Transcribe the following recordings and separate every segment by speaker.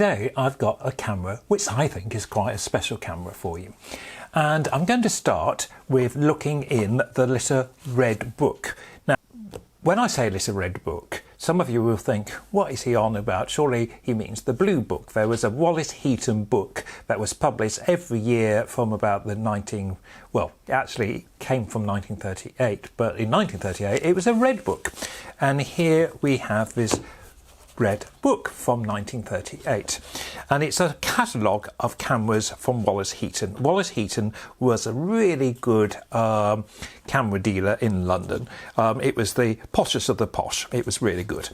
Speaker 1: today I've got a camera which I think is quite a special camera for you. And I'm going to start with looking in the little red book. Now, when I say little red book, some of you will think, what is he on about? Surely he means the blue book. There was a Wallace Heaton book that was published every year from about the actually it came from 1938, but in 1938 it was a red book. And here we have this red book from 1938, and it's a catalogue of cameras from Wallace Heaton. Wallace Heaton was a really good camera dealer in London. It was the poshest of the posh. It was really good,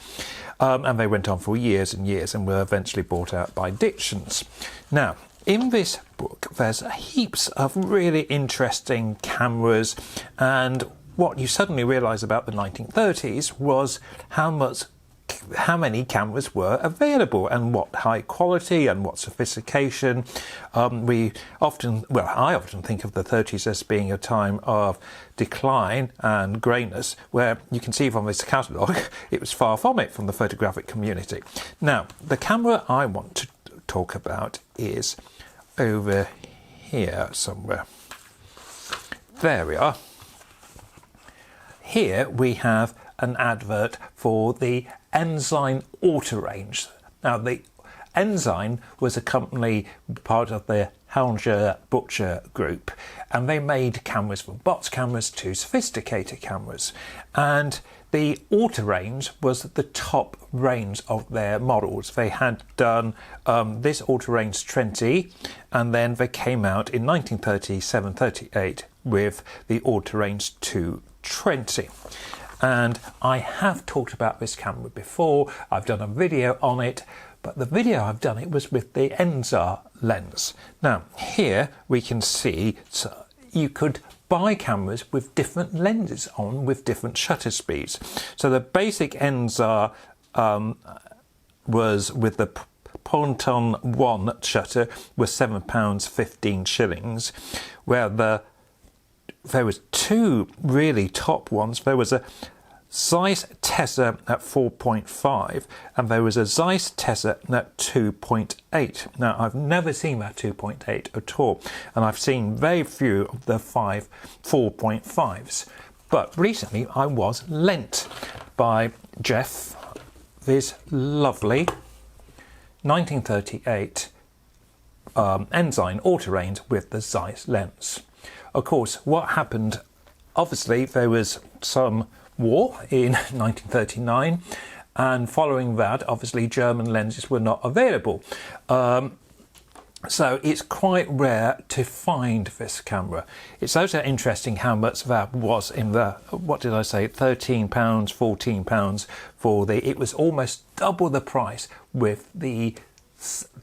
Speaker 1: and they went on for years and years and were eventually bought out by Dixons. Now, in this book there's heaps of really interesting cameras, and what you suddenly realise about the 1930s was how many cameras were available and what high quality and what sophistication. I often think of the 30s as being a time of decline and greyness, where you can see from this catalogue it was far from it from the photographic community. Now, the camera I want to talk about is over here somewhere. There we are. Here we have an advert for the Ensign Autorange. Now, the Ensign was a company part of the Hellinger Butcher group, and they made cameras from box cameras to sophisticated cameras. And the Autorange was the top range of their models. They had done this Autorange 20, and then they came out in 1937-38 with the Autorange 220. And I have talked about this camera before. I've done a video on it, but the video I've done it was with the Tessar lens. Now, here we can see you could buy cameras with different lenses on, with different shutter speeds. So the basic Tessar was with the Ponton 1 shutter was £7.15, where there was two really top ones. There was a Zeiss Tessar at 4.5 and there was a Zeiss Tessar at 2.8. Now, I've never seen that 2.8 at all, and I've seen very few of the 4.5s. But recently I was lent by Jeff this lovely 1938 Ensign Autorange with the Zeiss lens. Of course, what happened, obviously there was some war in 1939, and following that obviously German lenses were not available. So it's quite rare to find this camera. It's also interesting how much that was in the, what did I say, £13, £14 for the, it was almost double the price with the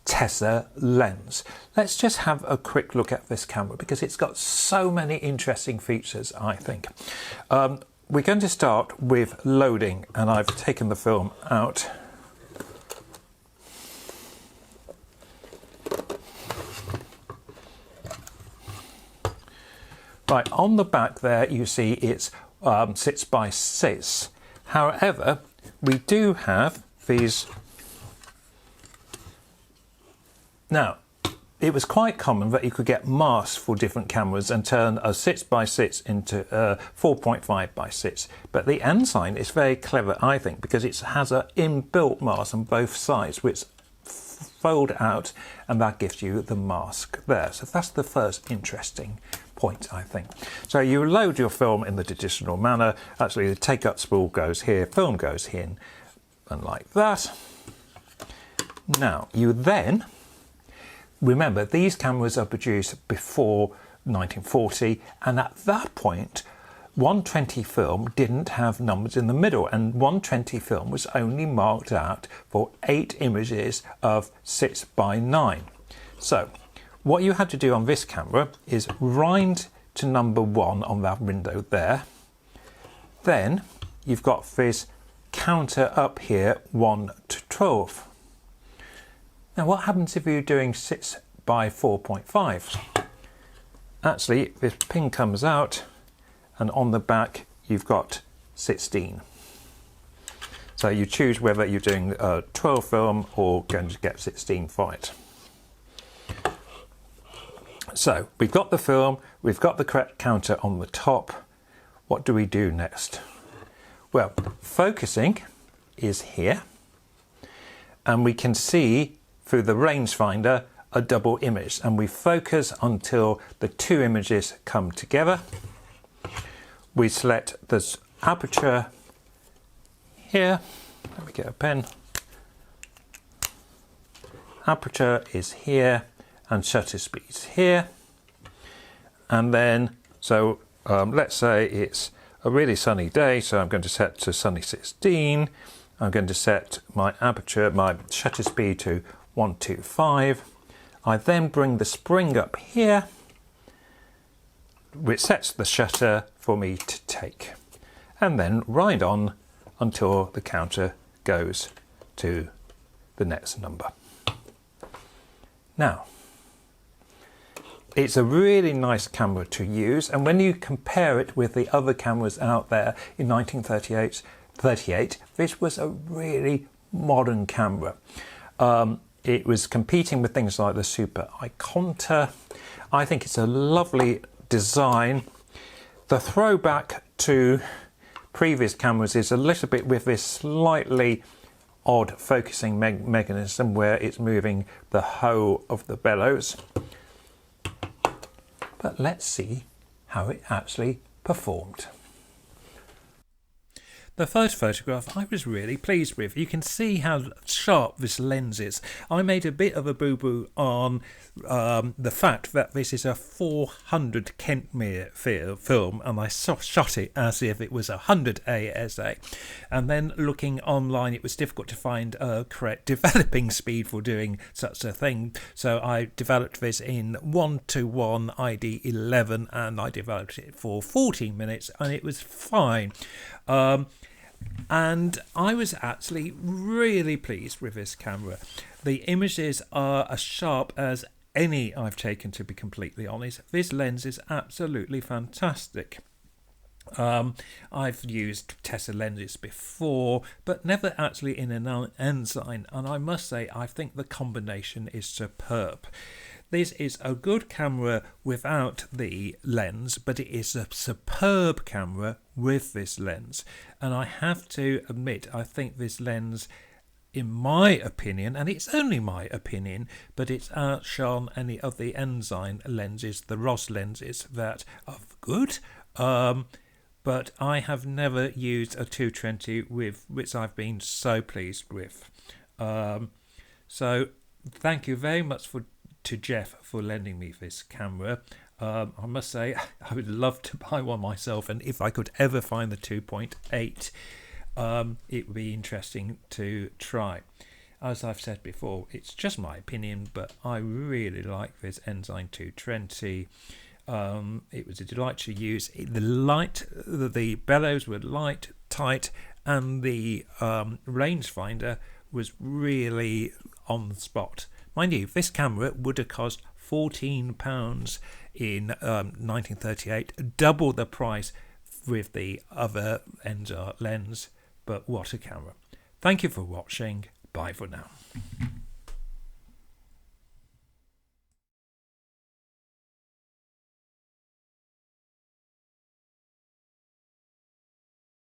Speaker 1: Tessar lens. Let's just have a quick look at this camera because it's got so many interesting features, I think. We're going to start with loading, and I've taken the film out. Right, on the back there you see it's 6x6. However, we do have these. Now, it was quite common that you could get masks for different cameras and turn a 6x6 into a 4.5x6. But the Ensign is very clever, I think, because it has an inbuilt mask on both sides, which fold out, and that gives you the mask there. So that's the first interesting point, I think. So you load your film in the traditional manner. Actually, the take-up spool goes here, film goes in, and like that. Now, you then, remember, these cameras are produced before 1940, and at that point 120 film didn't have numbers in the middle, and 120 film was only marked out for 8 images of 6x9. So what you had to do on this camera is wind to number 1 on that window there. Then you've got this counter up here, 1 to 12. Now, what happens if you're doing 6x4.5? Actually, this pin comes out, and on the back you've got 16. So So you choose whether you're doing 12 film or going to get 16 fight. So we've got the film, we've got the correct counter on the top. What do we do next? Well, focusing is here, and we can see through the rangefinder a double image, and we focus until the two images come together. We select this aperture here. Let me get a pen. Aperture is here and shutter speed's here. And then, so let's say it's a really sunny day, so I'm going to set to sunny 16. I'm going to set my aperture, my shutter speed to 125. I then bring the spring up here, which sets the shutter for me to take, and then ride on until the counter goes to the next number. Now, it's a really nice camera to use, and when you compare it with the other cameras out there in 1938, this was a really modern camera. It was competing with things like the Super Ikonta. I think it's a lovely design. The throwback to previous cameras is a little bit with this slightly odd focusing mechanism where it's moving the whole of the bellows. But let's see how it actually performed. The first photograph I was really pleased with. You can see how sharp this lens is. I made a bit of a boo-boo on the fact that this is a 400 Kentmere film, and I shot it as if it was 100 ASA. And then looking online, it was difficult to find a correct developing speed for doing such a thing. So I developed this in 1:1 ID11, and I developed it for 14 minutes, and it was fine. And I was actually really pleased with this camera. The images are as sharp as any I've taken, to be completely honest. This lens is absolutely fantastic. I've used Tessar lenses before, but never actually in an Ensign, and I must say I think the combination is superb. This is a good camera without the lens, but it is a superb camera with this lens. And I have to admit, I think this lens, in my opinion, and it's only my opinion, but it's outshone any of the Ensign lenses, the Ross lenses, that are good. But I have never used a 220 with which I've been so pleased with. So thank you very much to Jeff for lending me this camera. I must say I would love to buy one myself, and if I could ever find the 2.8, it would be interesting to try. As I've said before, it's just my opinion, but I really like this Ensign 220. It was a delight to use. The bellows were light, tight, and the rangefinder was really on the spot. Mind you, this camera would have cost £14 in 1938, double the price with the other lens, but what a camera. Thank you for watching. Bye for now.